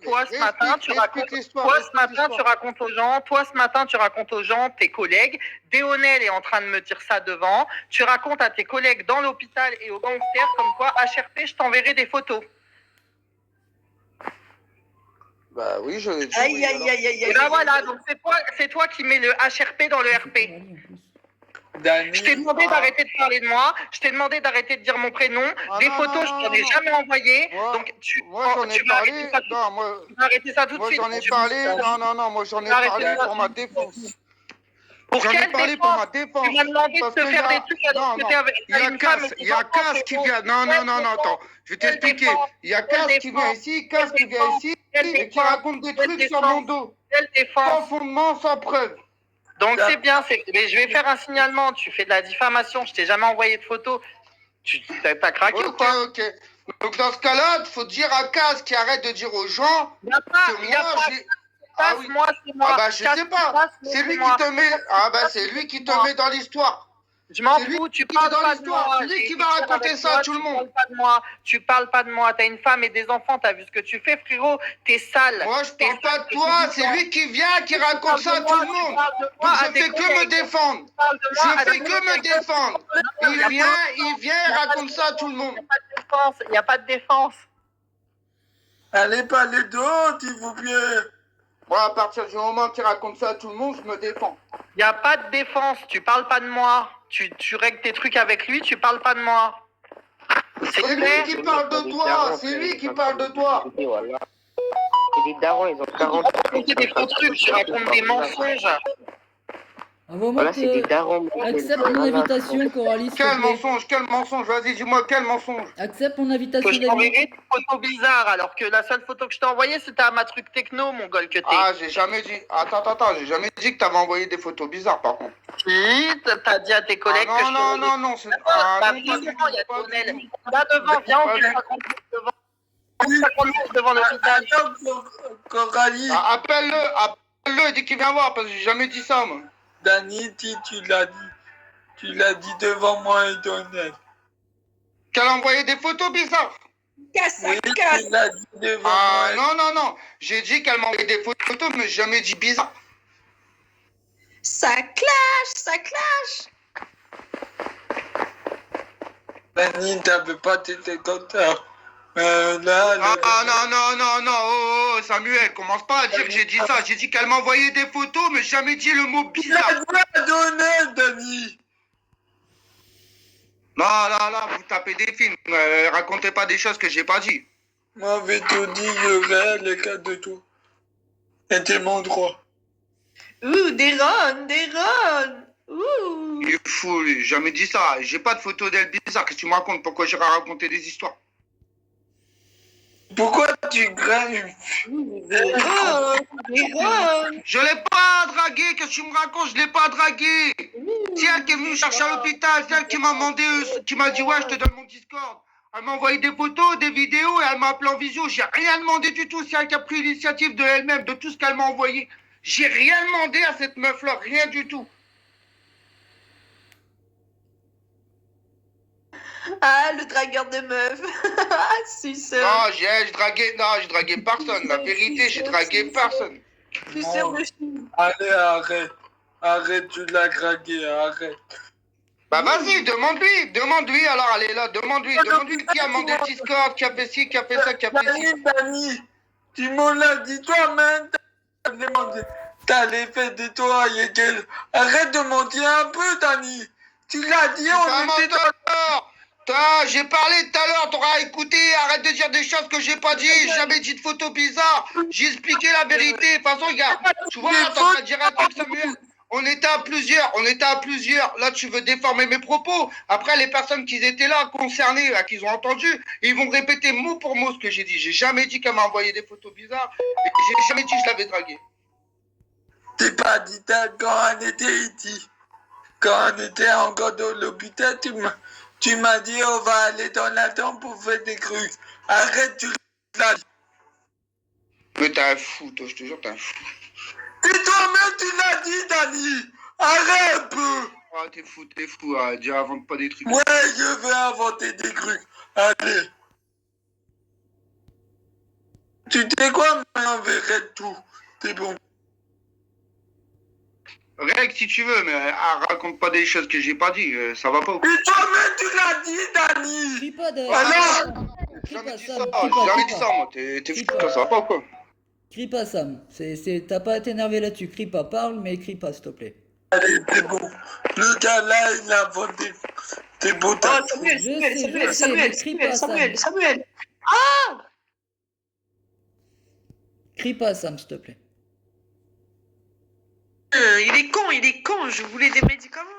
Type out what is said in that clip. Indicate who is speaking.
Speaker 1: Toi, ce matin, tu racontes aux gens, tes collègues, Déonel est en train de me dire ça devant, tu racontes à tes collègues dans l'hôpital et aux gangsters comme quoi, HRP, je t'enverrai des photos.
Speaker 2: Bah oui, je l'ai dit.
Speaker 1: Aïe, aïe, aïe, aïe, aïe. Et ben voilà, donc c'est toi qui mets le HRP dans le RP.
Speaker 3: Dani,
Speaker 1: je t'ai demandé d'arrêter de parler de moi, je t'ai demandé d'arrêter de dire mon prénom, des photos, je t'en ai jamais envoyé. Donc
Speaker 2: moi j'en ai parlé, moi
Speaker 1: arrêter ça tout de suite.
Speaker 2: Moi j'en ai parlé, moi j'en ai parlé pour ma défense.
Speaker 1: J'en ai parlé pour ma défense. Tu m'as demandé de te faire des trucs alors que t'es avec
Speaker 2: il y a Cass qui vient. Non, attends, je vais t'expliquer. Il y a Cass qui vient ici, et qui raconte des trucs sur mon dos. Sans fondement, sans preuve.
Speaker 1: Donc c'est bien, mais je vais faire un signalement, tu fais de la diffamation, je t'ai jamais envoyé de photos. T'as craqué ou quoi?
Speaker 2: Ok. Donc dans ce cas-là, il faut dire à Cass qui arrête de dire aux gens
Speaker 1: que moi, c'est moi.
Speaker 2: Ah bah je sais pas. C'est lui qui te met. Ah bah c'est lui qui te met dans l'histoire.
Speaker 1: Je m'en fous, tu parles pas de moi.
Speaker 2: C'est lui qui va raconter ça à tout le monde.
Speaker 1: Tu parles pas de moi. T'as une femme et des enfants, t'as vu ce que tu fais, frérot? T'es sale.
Speaker 2: Moi je parle pas de toi, c'est lui qui vient, qui raconte ça à tout le monde. Donc je fais que me défendre. Je fais que me défendre. Il vient et raconte ça à tout le monde.
Speaker 1: Il n'y a pas de défense.
Speaker 3: Allez parler d'autres, s'il vous plaît.
Speaker 2: Moi, à partir du moment qu'il raconte ça à tout le monde, je me défends.
Speaker 1: Il n'y a pas de défense, tu parles pas de moi. Tu règles tes trucs avec lui, tu parles pas de moi.
Speaker 2: C'est lui qui parle de toi, c'est lui qui parle de toi.
Speaker 4: Les darons, ils ont 40 ans.
Speaker 1: Tu racontes des faux trucs, tu racontes des mensonges.
Speaker 4: Voilà, c'est des darons.
Speaker 5: Accepte mon invitation, Coralie.
Speaker 2: Quel mensonge, vas-y, dis-moi, quel mensonge.
Speaker 5: Accepte mon invitation.
Speaker 1: Que je t'enverrai des photos bizarres, alors que la seule photo que je t'ai envoyée, c'était à ma truc techno, mon gol, que t'es.
Speaker 2: Ah, j'ai jamais dit. Attends, j'ai jamais dit que t'avais envoyé des photos bizarres, par contre.
Speaker 1: Si, t'as dit à tes collègues que je
Speaker 2: non,
Speaker 1: il y a Tonel. Là devant, viens, on fait 50 devant. 50 devant l'hôpital.
Speaker 3: Coralie.
Speaker 2: Appelle-le, dis qu'il vient voir, parce que j'ai jamais dit ça, moi.
Speaker 3: Dani, tu l'as dit. Tu l'as dit devant moi et Donnel.
Speaker 2: Qu'elle a envoyé des photos bizarres.
Speaker 3: Oui, tu l'as dit devant moi.
Speaker 2: Non. J'ai dit qu'elle m'a envoyé des photos, mais j'ai jamais dit bizarre.
Speaker 6: Ça clash.
Speaker 3: Dani, t'avais pas été content.
Speaker 2: Non, Samuel, commence pas à dire que j'ai dit ça. J'ai dit qu'elle m'a envoyé des photos, mais jamais dit le mot bizarre.
Speaker 3: Tu l'as donné, Dani.
Speaker 2: Là, vous tapez des films. Racontez pas des choses que j'ai pas dit.
Speaker 3: Moi, j'avais tout dit, le réel, les cas de tout. C'était mon droit.
Speaker 6: Des runs.
Speaker 2: Il est fou, lui. J'ai jamais dit ça. J'ai pas de photos d'elle bizarre. Qu'est-ce que tu me racontes? Pourquoi j'irai raconter des histoires?
Speaker 3: Pourquoi tu gagnes?
Speaker 2: Je l'ai pas dragué, qu'est-ce que tu me racontes? Je l'ai pas dragué. C'est elle qui est venue me chercher à l'hôpital, c'est elle qui m'a demandé, qui m'a dit ouais, je te donne mon Discord. Elle m'a envoyé des photos, des vidéos et elle m'a appelé en visio. J'ai rien demandé du tout, c'est elle qui a pris l'initiative de elle-même, de tout ce qu'elle m'a envoyé. J'ai rien demandé à cette meuf-là, rien du tout.
Speaker 6: Ah, le dragueur de meufs. C'est ça.
Speaker 2: Non, j'ai dragué personne. La vérité, j'ai dragué personne.
Speaker 6: Je suis sûre de Chine.
Speaker 3: Allez, arrête, tu l'as dragué, arrête.
Speaker 2: Bah vas-y, demande-lui, alors elle est là, demande-lui qui a demandé le Discord, qui a fait ci, qui a fait ça, qui a fait ci.
Speaker 3: Dani, tu me l'as dit toi-même, t'as demandé, t'as l'effet de toi, arrête de mentir un peu, Dani. Tu l'as dit, on était
Speaker 2: j'ai parlé tout à l'heure, t'auras écouté, arrête de dire des choses que j'ai pas dit, j'ai jamais dit de photos bizarres, j'ai expliqué la vérité. De toute façon, regarde, tu vois, t'es en train de dire un truc, Samuel. On était à plusieurs. Là, tu veux déformer mes propos. Après, les personnes qui étaient là, concernées, là, qui ont entendu, ils vont répéter mot pour mot ce que j'ai dit. J'ai jamais dit qu'elle m'a envoyé des photos bizarres. Et j'ai jamais dit que je l'avais draguée.
Speaker 3: T'es pas dit quand on était ici. Quand on était encore dans l'hôpital, tu m'as dit on va aller dans la tombe pour faire des trucs. Arrête, tu l'as dit.
Speaker 2: Mais t'es un fou, toi, je te jure, t'es un fou.
Speaker 3: Et toi-même, tu l'as dit, Dani. Arrête un peu.
Speaker 2: Ah, t'es fou. Déjà, invente pas des trucs.
Speaker 3: Ouais, je vais inventer des trucs. Allez. Tu sais quoi, mais on verrait tout. C'est bon.
Speaker 2: Règle si tu veux, mais raconte pas des choses que j'ai pas dit, ça va pas.
Speaker 3: Mais toi-même, tu l'as dit, Dani.
Speaker 5: Crie pas de.
Speaker 3: Alors
Speaker 5: Crie
Speaker 2: Jamais
Speaker 5: pas,
Speaker 2: dit
Speaker 5: Sam.
Speaker 2: ça,
Speaker 5: Crie
Speaker 2: j'ai
Speaker 5: pas,
Speaker 2: jamais
Speaker 5: crie
Speaker 2: dit
Speaker 5: pas.
Speaker 2: ça, moi. T'es
Speaker 5: Crie
Speaker 2: fou,
Speaker 5: pas.
Speaker 2: toi, ça va pas ou quoi?
Speaker 5: Crie pas, Sam. T'as pas à t'énerver là-dessus. Crie pas. Parle, mais crie pas, s'il te plaît.
Speaker 3: Allez, c'est bon. Le gars là, il a voté. C'est beau,
Speaker 6: Oh,
Speaker 3: t'as
Speaker 6: Samuel,
Speaker 5: Je
Speaker 6: Samuel,
Speaker 5: sais,
Speaker 6: Samuel,
Speaker 5: je sais, mais
Speaker 6: Samuel,
Speaker 5: crie
Speaker 6: Samuel,
Speaker 5: pas,
Speaker 6: Samuel,
Speaker 5: Sam.
Speaker 6: Samuel.
Speaker 5: Crie pas, Sam, s'il te plaît.
Speaker 6: Il est con, je voulais des médicaments.